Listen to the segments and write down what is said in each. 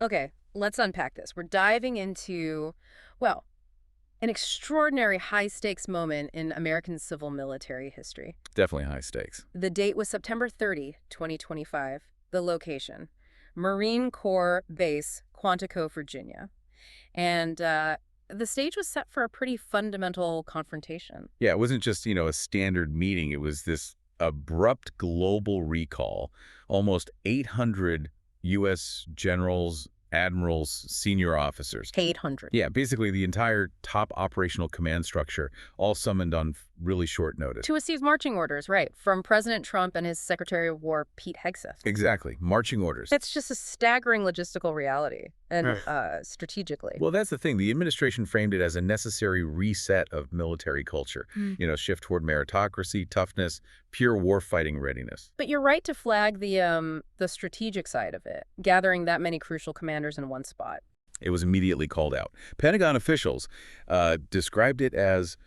Okay, let's unpack this. We're diving into, well, an extraordinary high-stakes moment in American civil military history. Definitely high stakes. The date was September 30, 2025. The location, Marine Corps Base Quantico, Virginia. And the stage was set for a pretty fundamental confrontation. Yeah, it wasn't just, a standard meeting. It was this abrupt global recall. Almost 800 U.S. generals, admirals, senior officers. 800. Yeah, basically the entire top operational command structure, all summoned on really short notice. To receive marching orders, right, from President Trump and his Secretary of War, Pete Hegseth. Exactly, marching orders. It's just a staggering logistical reality, and strategically. Well, that's the thing. The administration framed it as a necessary reset of military culture. Shift toward meritocracy, toughness, pure warfighting readiness. But you're right to flag the strategic side of it, gathering that many crucial commanders in one spot. It was immediately called out. Pentagon officials described it as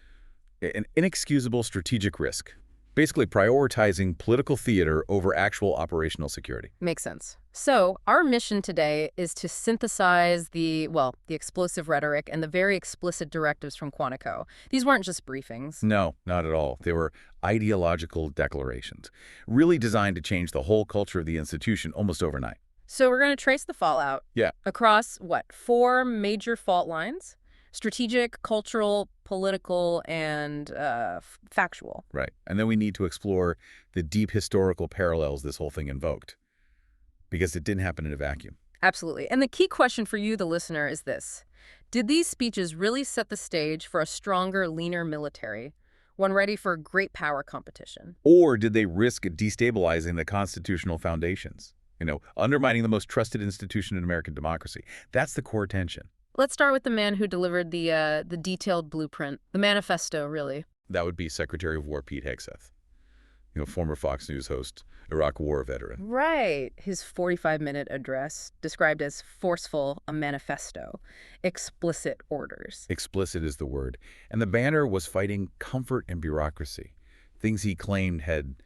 an inexcusable strategic risk, basically prioritizing political theater over actual operational security. Makes sense. So our mission today is to synthesize the explosive rhetoric and the very explicit directives from Quantico. These weren't just briefings. No, not at all. They were ideological declarations, really designed to change the whole culture of the institution almost overnight. So we're going to trace the fallout across, 4 major fault lines: strategic, cultural, political, and factual. Right. And then we need to explore the deep historical parallels this whole thing invoked, because it didn't happen in a vacuum. Absolutely. And the key question for you, the listener, is this. Did these speeches really set the stage for a stronger, leaner military, one ready for great power competition? Or did they risk destabilizing the constitutional foundations? Undermining the most trusted institution in American democracy. That's the core tension. Let's start with the man who delivered the detailed blueprint, the manifesto, really. That would be Secretary of War Pete Hegseth, former Fox News host, Iraq War veteran. Right. His 45-minute address, described as forceful, a manifesto, explicit orders. Explicit is the word. And the banner was fighting comfort and bureaucracy, things he claimed had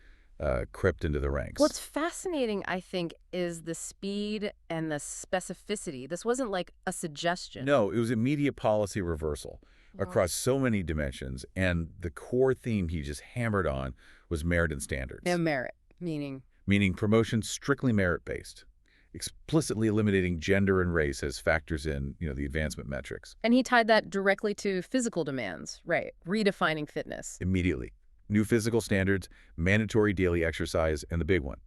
crept into the ranks. What's fascinating, I think, is the speed and the specificity. This wasn't like a suggestion. No, it was immediate policy reversal across so many dimensions, and the core theme he just hammered on was merit and standards. And merit, meaning? Meaning promotion strictly merit-based, explicitly eliminating gender and race as factors in, the advancement metrics. And he tied that directly to physical demands, right, redefining fitness. Immediately. New physical standards, mandatory daily exercise, and the big one,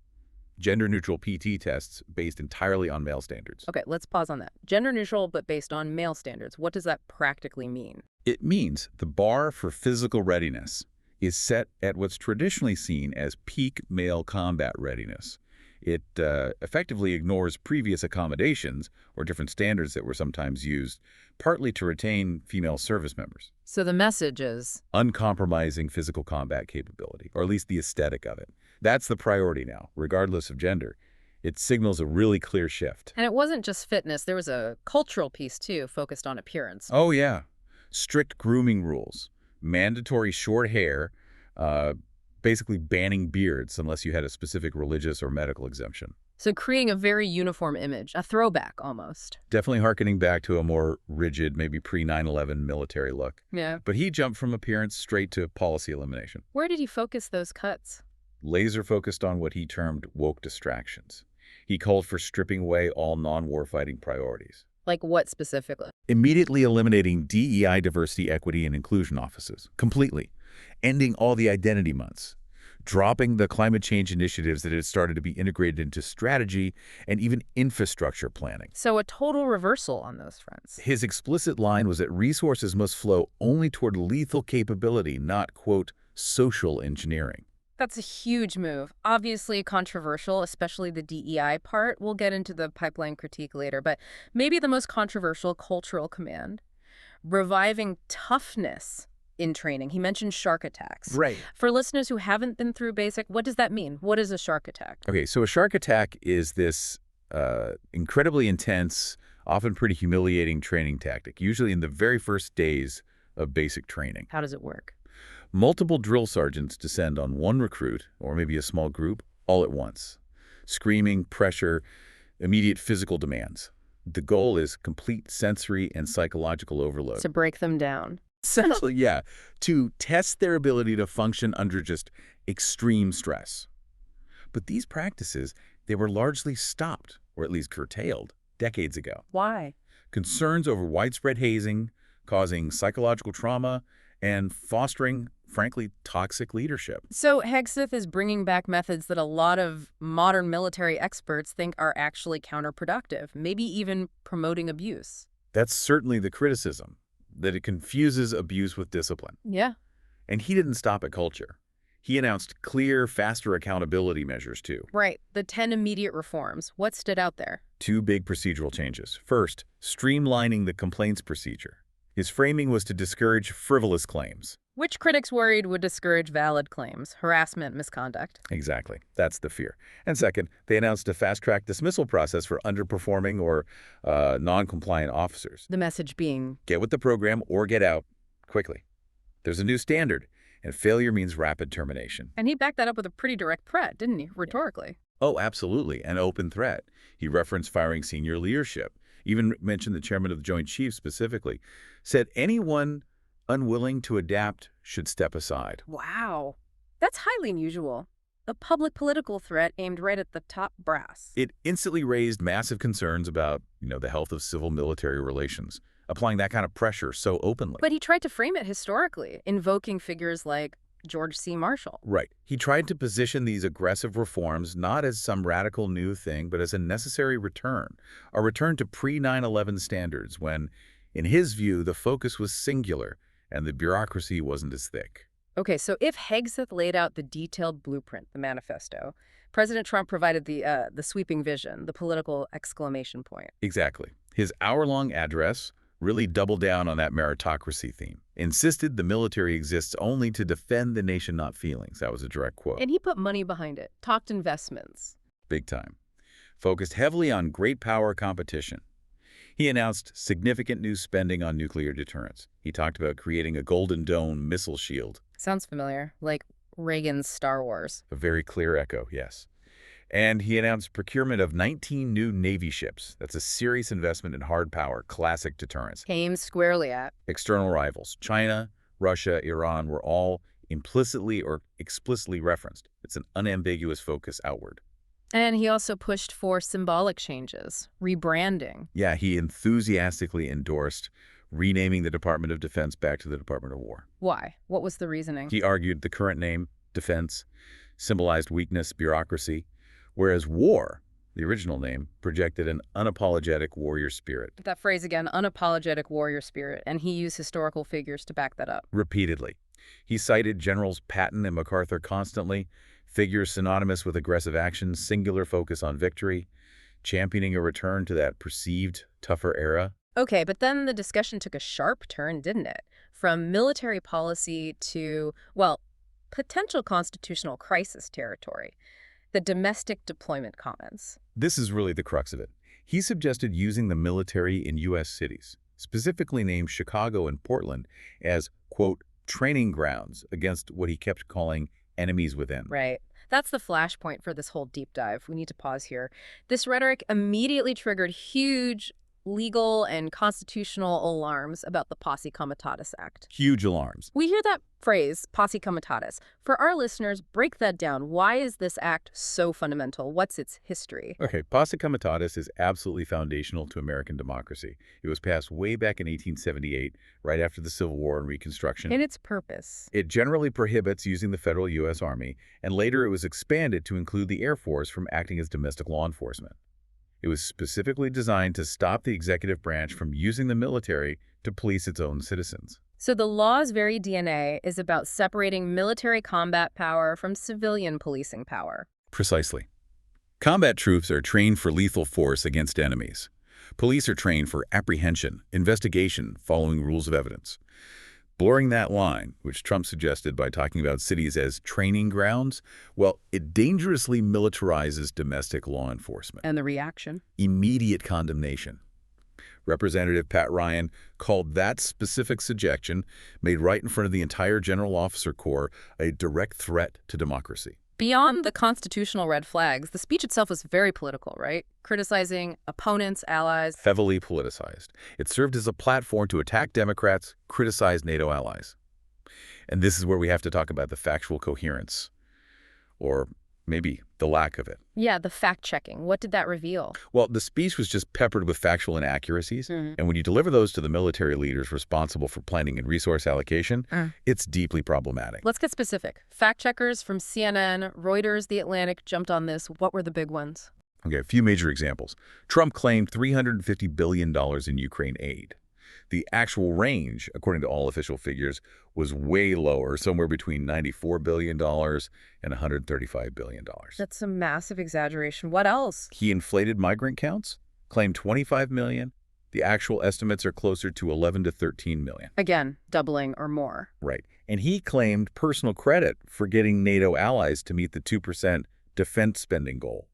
gender-neutral PT tests based entirely on male standards. Okay, let's pause on that. Gender-neutral, but based on male standards. What does that practically mean? It means the bar for physical readiness is set at what's traditionally seen as peak male combat readiness. It effectively ignores previous accommodations or different standards that were sometimes used, partly to retain female service members. So the message is? Uncompromising physical combat capability, or at least the aesthetic of it. That's the priority now, regardless of gender. It signals a really clear shift. And it wasn't just fitness. There was a cultural piece, too, focused on appearance. Oh, yeah. Strict grooming rules, mandatory short hair, basically banning beards unless you had a specific religious or medical exemption. So creating a very uniform image, a throwback almost. Definitely hearkening back to a more rigid, maybe pre-9/11 military look. Yeah. But he jumped from appearance straight to policy elimination. Where did he focus those cuts? Laser focused on what he termed woke distractions. He called for stripping away all non-warfighting priorities. Like what specifically? Immediately eliminating DEI diversity, equity, and inclusion offices. Completely. Ending all the identity months. Dropping the climate change initiatives that had started to be integrated into strategy and even infrastructure planning. So a total reversal on those fronts. His explicit line was that resources must flow only toward lethal capability, not, quote, social engineering. That's a huge move. Obviously controversial, especially the DEI part. We'll get into the pipeline critique later, but maybe the most controversial cultural command. Reviving toughness in training. He mentioned shark attacks. Right. For listeners who haven't been through basic, what does that mean? What is a shark attack? Okay, so a shark attack is this incredibly intense, often pretty humiliating training tactic, usually in the very first days of basic training. How does it work? Multiple drill sergeants descend on one recruit, or maybe a small group, all at once. Screaming, pressure, immediate physical demands. The goal is complete sensory and psychological overload. To break them down. Essentially, yeah, to test their ability to function under just extreme stress. But these practices, they were largely stopped, or at least curtailed, decades ago. Why? Concerns over widespread hazing, causing psychological trauma, and fostering, frankly, toxic leadership. So Hegseth is bringing back methods that a lot of modern military experts think are actually counterproductive, maybe even promoting abuse. That's certainly the criticism, that it confuses abuse with discipline. Yeah. And he didn't stop at culture. He announced clear, faster accountability measures, too. Right. The 10 immediate reforms. What stood out there? 2 big procedural changes. First, streamlining the complaints procedure. His framing was to discourage frivolous claims. Which critics worried would discourage valid claims, harassment, misconduct. Exactly. That's the fear. And second, they announced a fast-track dismissal process for underperforming or non-compliant officers. The message being, Get with the program or get out quickly. There's a new standard, and failure means rapid termination. and he backed that up with a pretty direct threat, didn't he, rhetorically? Oh, absolutely, an open threat. He referenced firing senior leadership, even mentioned the chairman of the Joint Chiefs specifically, said anyone unwilling to adapt should step aside. Wow. That's highly unusual. A public political threat aimed right at the top brass. It instantly raised massive concerns about, the health of civil-military relations, applying that kind of pressure so openly. But he tried to frame it historically, invoking figures like George C. Marshall. Right. He tried to position these aggressive reforms not as some radical new thing, but as a necessary return, a return to pre-9/11 standards when, in his view, the focus was singular and the bureaucracy wasn't as thick. Okay, so if Hegseth laid out the detailed blueprint, the manifesto, President Trump provided the sweeping vision, the political exclamation point. Exactly. His hour-long address really doubled down on that meritocracy theme, insisted the military exists only to defend the nation, not feelings. That was a direct quote. And he put money behind it, talked investments. Big time. Focused heavily on great power competition. He announced significant new spending on nuclear deterrence. He talked about creating a Golden Dome missile shield. Sounds familiar, like Reagan's Star Wars. A very clear echo, yes. And he announced procurement of 19 new Navy ships. That's a serious investment in hard power, classic deterrence. Aimed squarely at. External rivals, China, Russia, Iran, were all implicitly or explicitly referenced. It's an unambiguous focus outward. And he also pushed for symbolic changes, rebranding. Yeah, he enthusiastically endorsed renaming the Department of Defense back to the Department of War. Why? What was the reasoning? He argued the current name, Defense, symbolized weakness, bureaucracy, whereas War, the original name, projected an unapologetic warrior spirit. That phrase again, unapologetic warrior spirit, and he used historical figures to back that up. Repeatedly. He cited Generals Patton and MacArthur constantly, figures synonymous with aggressive action, singular focus on victory, championing a return to that perceived tougher era. Okay, but then the discussion took a sharp turn, didn't it? From military policy to, well, potential constitutional crisis territory. The domestic deployment comments. This is really the crux of it. He suggested using the military in U.S. cities, specifically named Chicago and Portland, as, quote, training grounds against what he kept calling enemies within. Right. That's the flashpoint for this whole deep dive. We need to pause here. This rhetoric immediately triggered huge legal and constitutional alarms about the Posse Comitatus Act. Huge alarms. We hear that phrase, Posse Comitatus. For our listeners, break that down. Why is this act so fundamental? What's its history? Okay, Posse Comitatus is absolutely foundational to American democracy. It was passed way back in 1878, right after the Civil War and Reconstruction. And its purpose? It generally prohibits using the federal U.S. Army, and later it was expanded to include the Air Force from acting as domestic law enforcement. It was specifically designed to stop the executive branch from using the military to police its own citizens. So the law's very DNA is about separating military combat power from civilian policing power. Precisely. Combat troops are trained for lethal force against enemies. Police are trained for apprehension, investigation, following rules of evidence. Blurring that line, which Trump suggested by talking about cities as training grounds, well, it dangerously militarizes domestic law enforcement. And the reaction? Immediate condemnation. Representative Pat Ryan called that specific suggestion, made right in front of the entire General Officer Corps, a direct threat to democracy. Beyond the constitutional red flags, the speech itself was very political, right? Criticizing opponents, allies. Heavily politicized. It served as a platform to attack Democrats, criticize NATO allies. And this is where we have to talk about the factual coherence, or maybe the lack of it. Yeah, the fact-checking. What did that reveal? Well, the speech was just peppered with factual inaccuracies, and when you deliver those to the military leaders responsible for planning and resource allocation, it's deeply problematic. Let's get specific. Fact-checkers from CNN, Reuters, The Atlantic jumped on this. What were the big ones? Okay, a few major examples. Trump claimed $350 billion in Ukraine aid. The actual range, according to all official figures, was way lower, somewhere between $94 billion and $135 billion. That's a massive exaggeration. What else? He inflated migrant counts, claimed 25 million. The actual estimates are closer to 11 to 13 million. Again, doubling or more. Right. And he claimed personal credit for getting NATO allies to meet the 2% defense spending goal.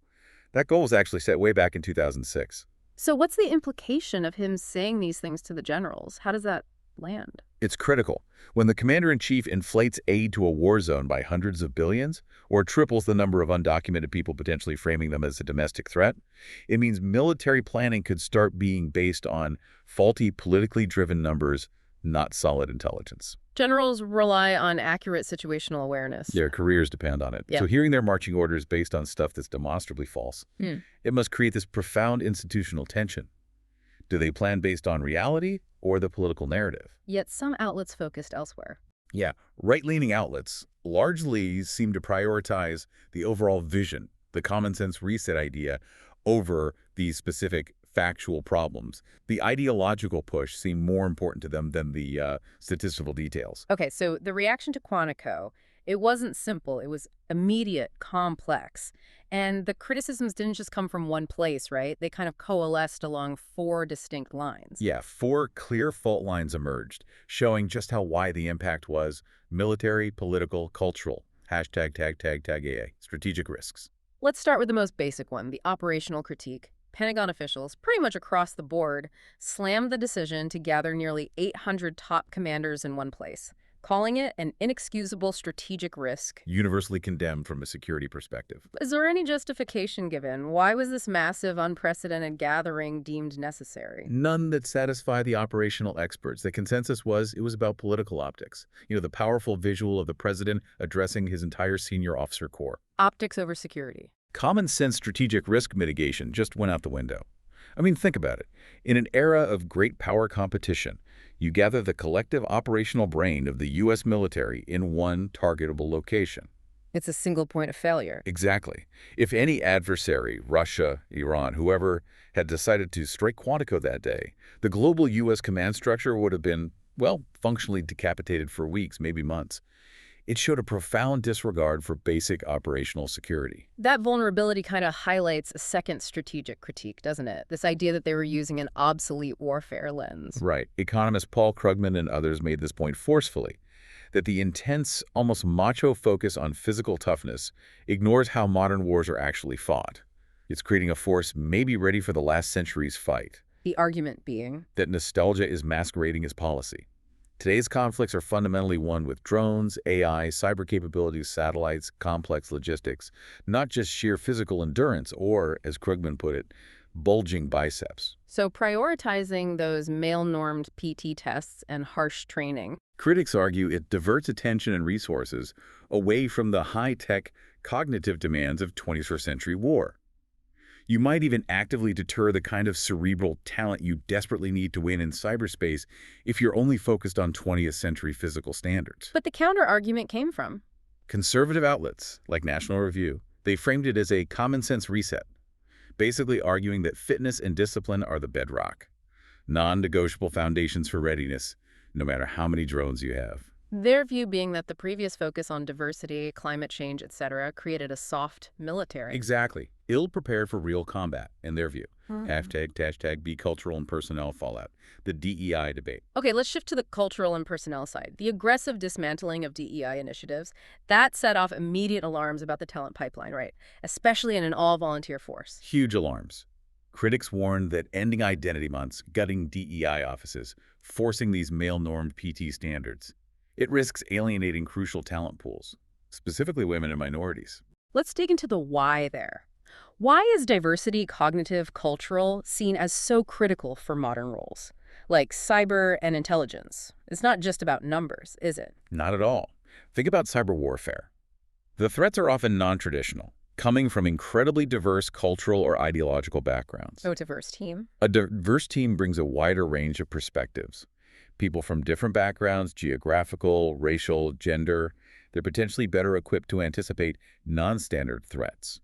That goal was actually set way back in 2006. So what's the implication of him saying these things to the generals? How does that land? It's critical. When the commander-in-chief inflates aid to a war zone by hundreds of billions, or triples the number of undocumented people potentially framing them as a domestic threat, it means military planning could start being based on faulty, politically driven numbers, not solid intelligence. Generals rely on accurate situational awareness. Their careers depend on it. Yeah. So hearing their marching orders based on stuff that's demonstrably false, it must create this profound institutional tension. Do they plan based on reality or the political narrative? Yet some outlets focused elsewhere. Yeah, right-leaning outlets largely seem to prioritize the overall vision, the common sense reset idea, over these specific factual problems. The ideological push seemed more important to them than the statistical details. Okay, so the reaction to Quantico, it wasn't simple. It was immediate, complex. And the criticisms didn't just come from one place, right? They kind of coalesced along 4 distinct lines. Yeah, 4 clear fault lines emerged, showing just how wide the impact was: military, political, cultural, #AA, strategic risks. Let's start with the most basic one, the operational critique. Pentagon officials, pretty much across the board, slammed the decision to gather nearly 800 top commanders in one place, calling it an inexcusable strategic risk. Universally condemned from a security perspective. Is there any justification given? Why was this massive, unprecedented gathering deemed necessary? None that satisfy the operational experts. The consensus was it was about political optics. The powerful visual of the president addressing his entire senior officer corps. Optics over security. Common sense strategic risk mitigation just went out the window. I mean, think about it. In an era of great power competition, you gather the collective operational brain of the U.S. military in one targetable location. It's a single point of failure. Exactly. If any adversary, Russia, Iran, whoever, had decided to strike Quantico that day, the global U.S. command structure would have been, well, functionally decapitated for weeks, maybe months. It showed a profound disregard for basic operational security. That vulnerability kind of highlights a second strategic critique, doesn't it? This idea that they were using an obsolete warfare lens. Right. Economist Paul Krugman and others made this point forcefully, that the intense, almost macho focus on physical toughness ignores how modern wars are actually fought. It's creating a force maybe ready for the last century's fight. The argument being that nostalgia is masquerading as policy. Today's conflicts are fundamentally one with drones, AI, cyber capabilities, satellites, complex logistics, not just sheer physical endurance or, as Krugman put it, bulging biceps. So prioritizing those male-normed PT tests and harsh training. Critics argue it diverts attention and resources away from the high-tech cognitive demands of 21st century war. You might even actively deter the kind of cerebral talent you desperately need to win in cyberspace if you're only focused on 20th century physical standards. But the counter-argument came from conservative outlets like National Review. They framed it as a common-sense reset, basically arguing that fitness and discipline are the bedrock, non-negotiable foundations for readiness, no matter how many drones you have. Their view being that the previous focus on diversity, climate change, etc., created a soft military. Exactly. Ill-prepared for real combat, in their view. #Be cultural and personnel fallout. The DEI debate. Okay, let's shift to the cultural and personnel side. The aggressive dismantling of DEI initiatives, that set off immediate alarms about the talent pipeline, right? Especially in an all-volunteer force. Huge alarms. Critics warned that ending identity months, gutting DEI offices, forcing these male-normed PT standards, it risks alienating crucial talent pools, specifically women and minorities. Let's dig into the why there. Why is diversity, cognitive, cultural, seen as so critical for modern roles? Like cyber and intelligence. It's not just about numbers, is it? Not at all. Think about cyber warfare. The threats are often non-traditional, coming from incredibly diverse cultural or ideological backgrounds. Oh, diverse team. A diverse team brings a wider range of perspectives. People from different backgrounds, geographical, racial, gender, they're potentially better equipped to anticipate non-standard threats.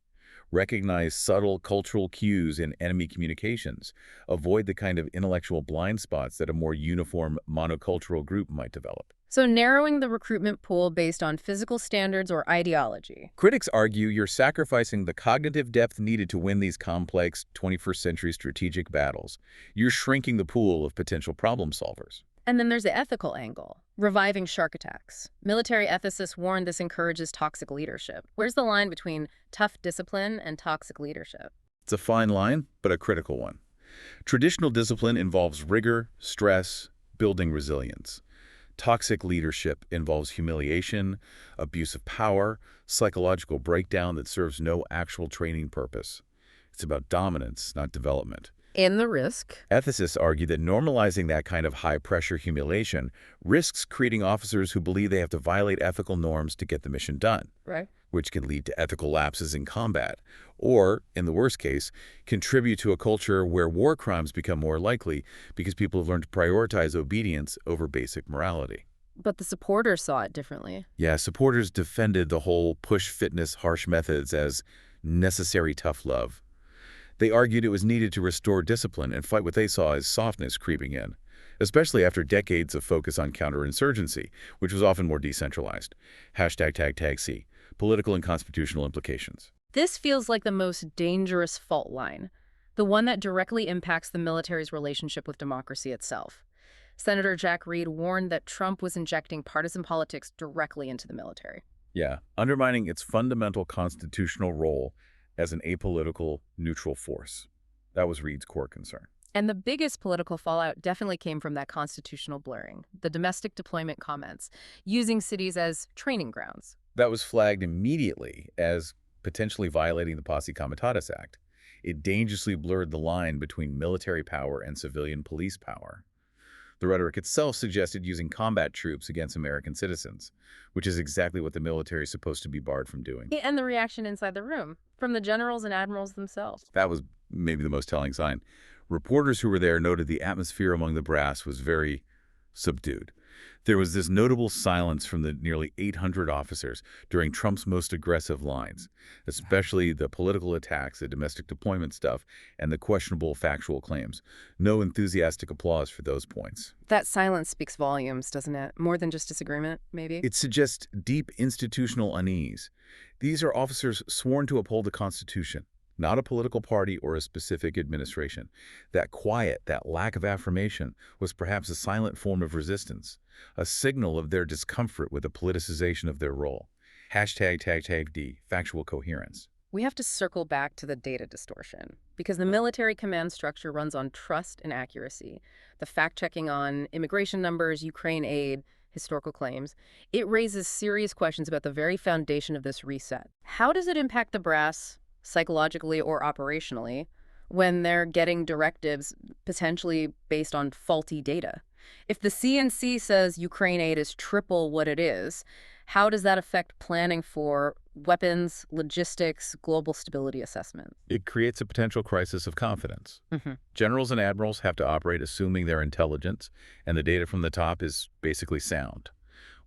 Recognize subtle cultural cues in enemy communications. Avoid the kind of intellectual blind spots that a more uniform monocultural group might develop. So narrowing the recruitment pool based on physical standards or ideology. Critics argue you're sacrificing the cognitive depth needed to win these complex 21st century strategic battles. You're shrinking the pool of potential problem solvers. And then there's the ethical angle, reviving shark attacks. Military ethicists warn this encourages toxic leadership. Where's the line between tough discipline and toxic leadership? It's a fine line, but a critical one. Traditional discipline involves rigor, stress, building resilience. Toxic leadership involves humiliation, abuse of power, psychological breakdown that serves no actual training purpose. It's about dominance, not development. In the risk. Ethicists argue that normalizing that kind of high-pressure humiliation risks creating officers who believe they have to violate ethical norms to get the mission done, Right. which can lead to ethical lapses in combat, or, in the worst case, contribute to a culture where war crimes become more likely because people have learned to prioritize obedience over basic morality. But the supporters saw it differently. Yeah, supporters defended the whole push fitness harsh methods as necessary tough love. They argued it was needed to restore discipline and fight what they saw as softness creeping in, especially after decades of focus on counterinsurgency, which was often more decentralized. ##C, political and constitutional implications. This feels like the most dangerous fault line, the one that directly impacts the military's relationship with democracy itself. Senator Jack Reed warned that Trump was injecting partisan politics directly into the military. Yeah, undermining its fundamental constitutional role as an apolitical, neutral force. That was Reed's core concern. And the biggest political fallout definitely came from that constitutional blurring, the domestic deployment comments, using cities as training grounds. That was flagged immediately as potentially violating the Posse Comitatus Act. It dangerously blurred the line between military power and civilian police power. The rhetoric itself suggested using combat troops against American citizens, which is exactly what the military is supposed to be barred from doing. And the reaction inside the room, from the generals and admirals themselves. That was maybe the most telling sign. Reporters who were there noted the atmosphere among the brass was very subdued. There was this notable silence from the nearly 800 officers during Trump's most aggressive lines, especially the political attacks, the domestic deployment stuff, and the questionable factual claims. No enthusiastic applause for those points. That silence speaks volumes, doesn't it? More than just disagreement, maybe? It suggests deep institutional unease. These are officers sworn to uphold the Constitution, not a political party or a specific administration. That quiet, that lack of affirmation, was perhaps a silent form of resistance, a signal of their discomfort with the politicization of their role. #D, factual coherence. We have to circle back to the data distortion, because the military command structure runs on trust and accuracy. The fact-checking on immigration numbers, Ukraine aid, historical claims, it raises serious questions about the very foundation of this reset. How does it impact the brass, psychologically or operationally, when they're getting directives potentially based on faulty data? If the CNC says Ukraine aid is triple what it is, how does that affect planning for weapons, logistics, global stability assessment? It creates a potential crisis of confidence. Mm-hmm. Generals and admirals have to operate assuming their intelligence and the data from the top is basically sound.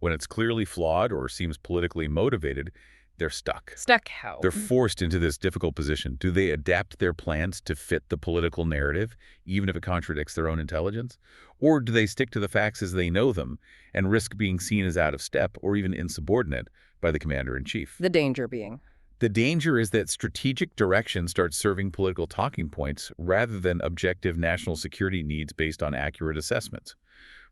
When it's clearly flawed or seems politically motivated, they're stuck. Stuck how? They're forced into this difficult position. Do they adapt their plans to fit the political narrative, even if it contradicts their own intelligence? Or do they stick to the facts as they know them and risk being seen as out of step or even insubordinate by the commander-in-chief? The danger being? The danger is that strategic direction starts serving political talking points rather than objective national security needs based on accurate assessments.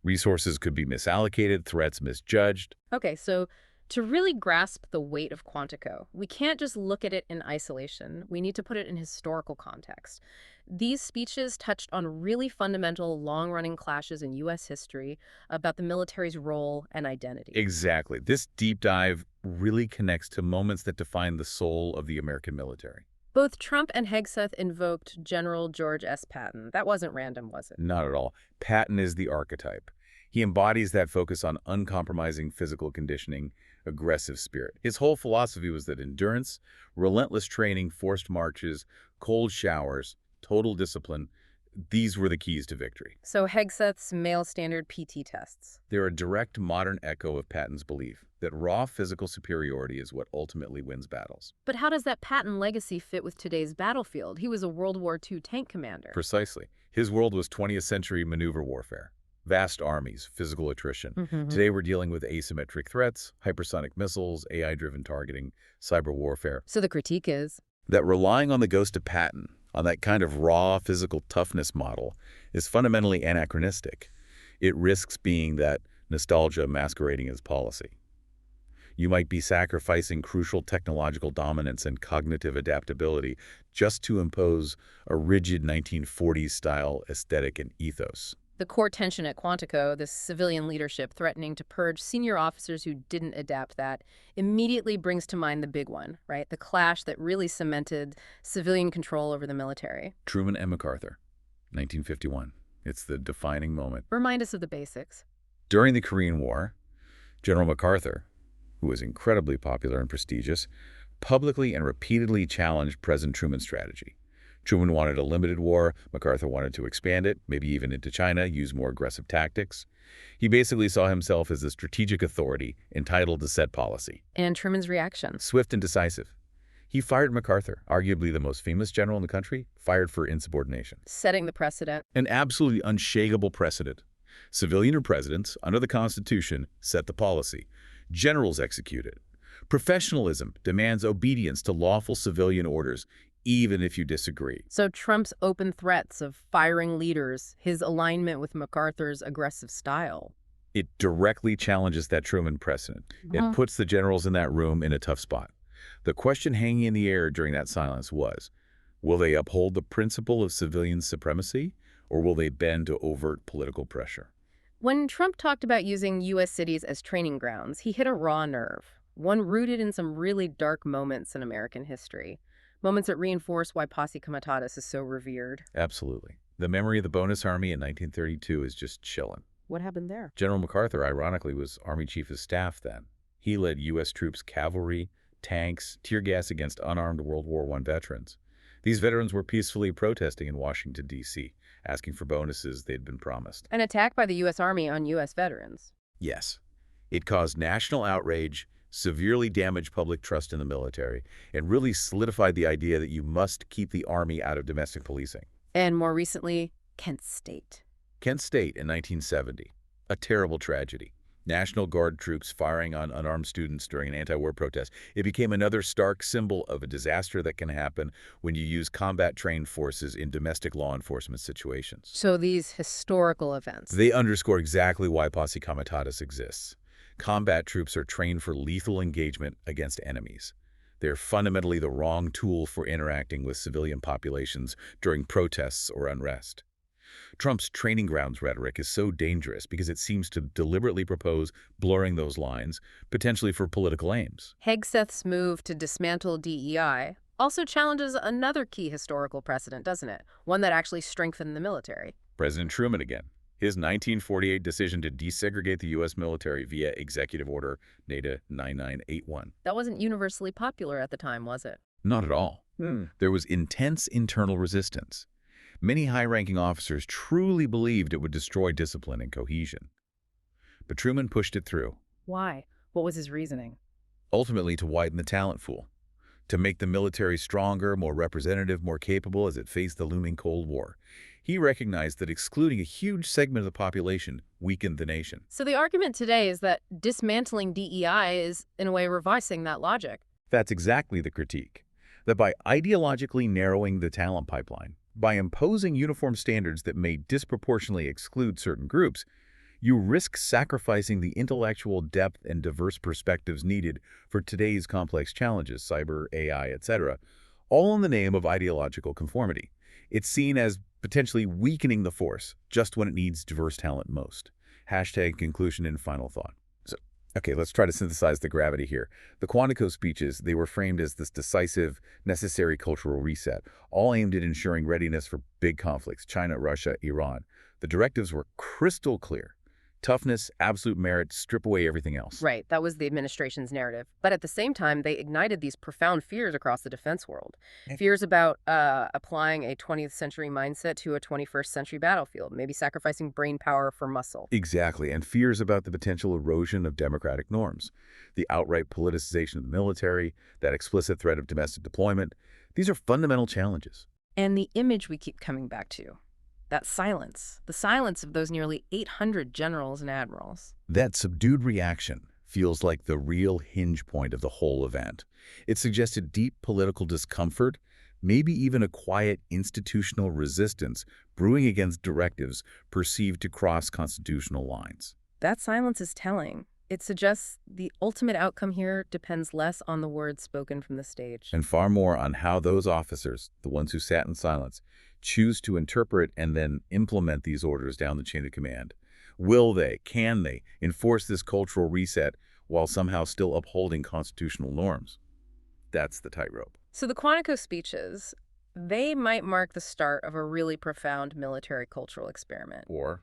Resources could be misallocated, threats misjudged. Okay, so To really grasp the weight of Quantico, we can't just look at it in isolation. We need to put it in historical context. These speeches touched on really fundamental, long-running clashes in U.S. history about the military's role and identity. Exactly. This deep dive really connects to moments that define the soul of the American military. Both Trump and Hegseth invoked General George S. Patton. That wasn't random, was it? Not at all. Patton is the archetype. He embodies that focus on uncompromising physical conditioning, aggressive spirit. His whole philosophy was that endurance, relentless training, forced marches, cold showers, total discipline, these were the keys to victory. So Hegseth's male standard PT tests. They're a direct modern echo of Patton's belief that raw physical superiority is what ultimately wins battles. But how does that Patton legacy fit with today's battlefield? He was a World War II tank commander. Precisely. His world was 20th century maneuver warfare. Vast armies, physical attrition. Today we're dealing with asymmetric threats, hypersonic missiles, AI-driven targeting, cyber warfare. So the critique is? That relying on the ghost of Patton, on that kind of raw physical toughness model, is fundamentally anachronistic. It risks being that nostalgia masquerading as policy. You might be sacrificing crucial technological dominance and cognitive adaptability just to impose a rigid 1940s-style aesthetic and ethos. The core tension at Quantico, this civilian leadership threatening to purge senior officers who didn't adapt that, immediately brings to mind the big one, right? The clash that really cemented civilian control over the military. Truman and MacArthur, 1951. It's the defining moment. Remind us of the basics. During the Korean War, General MacArthur, who was incredibly popular and prestigious, publicly and repeatedly challenged President Truman's strategy. Truman wanted a limited war. MacArthur wanted to expand it, maybe even into China, use more aggressive tactics. He basically saw himself as the strategic authority entitled to set policy. And Truman's reaction? Swift and decisive. He fired MacArthur, arguably the most famous general in the country, fired for insubordination. Setting the precedent. An absolutely unshakable precedent. Civilian presidents, under the Constitution, set the policy. Generals execute it. Professionalism demands obedience to lawful civilian orders, even if you disagree. So Trump's open threats of firing leaders, his alignment with MacArthur's aggressive style. It directly challenges that Truman precedent. It puts the generals in that room in a tough spot. The question hanging in the air during that silence was, will they uphold the principle of civilian supremacy, or will they bend to overt political pressure? When Trump talked about using U.S. cities as training grounds, he hit a raw nerve, one rooted in some really dark moments in American history. Moments that reinforce why Posse Comitatus is so revered. Absolutely. The memory of the Bonus Army in 1932 is just chilling. What happened there? General MacArthur, ironically, was Army Chief of Staff then. He led U.S. troops, cavalry, tanks, tear gas against unarmed World War I veterans. These veterans were peacefully protesting in Washington, D.C., asking for bonuses they'd been promised. An attack by the U.S. Army on U.S. veterans. Yes. It caused national outrage, severely damaged public trust in the military, and really solidified the idea that you must keep the Army out of domestic policing. And more recently, Kent State. Kent State in 1970. A terrible tragedy. National Guard troops firing on unarmed students during an anti-war protest. It became another stark symbol of a disaster that can happen when you use combat-trained forces in domestic law enforcement situations. So these historical events. They underscore exactly why Posse Comitatus exists. Combat troops are trained for lethal engagement against enemies. They're fundamentally the wrong tool for interacting with civilian populations during protests or unrest. Trump's training grounds rhetoric is so dangerous because it seems to deliberately propose blurring those lines, potentially for political aims. Hegseth's move to dismantle DEI also challenges another key historical precedent, doesn't it? One that actually strengthened the military. President Truman again. His 1948 decision to desegregate the U.S. military via Executive Order NADA 9981. That wasn't universally popular at the time, was it? Not at all. There was intense internal resistance. Many high-ranking officers truly believed it would destroy discipline and cohesion. But Truman pushed it through. Why? What was his reasoning? Ultimately, to widen the talent pool, to make the military stronger, more representative, more capable as it faced the looming Cold War. He recognized that excluding a huge segment of the population weakened the nation. So the argument today is that dismantling DEI is, in a way, revising that logic. That's exactly the critique. That by ideologically narrowing the talent pipeline, by imposing uniform standards that may disproportionately exclude certain groups, You risk sacrificing the intellectual depth and diverse perspectives needed for today's complex challenges, cyber, AI, etc., all in the name of ideological conformity. It's seen as potentially weakening the force just when it needs diverse talent most. Hashtag conclusion and final thought. So, okay, let's try to synthesize the gravity here. The Quantico speeches, they were framed as this decisive, necessary cultural reset, all aimed at ensuring readiness for big conflicts, China, Russia, Iran. The directives were crystal clear. Toughness, absolute merit, strip away everything else. Right, that was the administration's narrative. But at the same time, they ignited these profound fears across the defense world. Fears about applying a 20th century mindset to a 21st century battlefield, maybe sacrificing brain power for muscle. Exactly, and fears about the potential erosion of democratic norms, the outright politicization of the military, that explicit threat of domestic deployment. These are fundamental challenges. And the image we keep coming back to, that silence, the silence of those nearly 800 generals and admirals. That subdued reaction feels like the real hinge point of the whole event. It suggested deep political discomfort, maybe even a quiet institutional resistance brewing against directives perceived to cross constitutional lines. That silence is telling. It suggests the ultimate outcome here depends less on the words spoken from the stage. And far more on how those officers, the ones who sat in silence, choose to interpret and then implement these orders down the chain of command. Will they, can they, enforce this cultural reset while somehow still upholding constitutional norms? That's the tightrope. So the Quantico speeches, they might mark the start of a really profound military cultural experiment. Or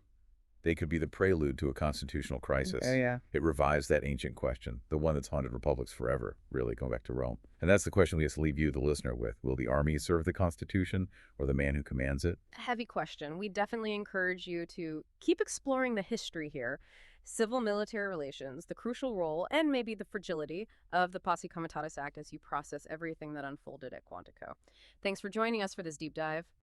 they could be the prelude to a constitutional crisis. Oh, yeah. It revives that ancient question, the one that's haunted republics forever, really, going back to Rome. And that's the question we have to leave you, the listener, with. Will the army serve the Constitution or the man who commands it? A heavy question. We definitely encourage you to keep exploring the history here. Civil-military relations, the crucial role, and maybe the fragility of the Posse Comitatus Act as you process everything that unfolded at Quantico. Thanks for joining us for this deep dive.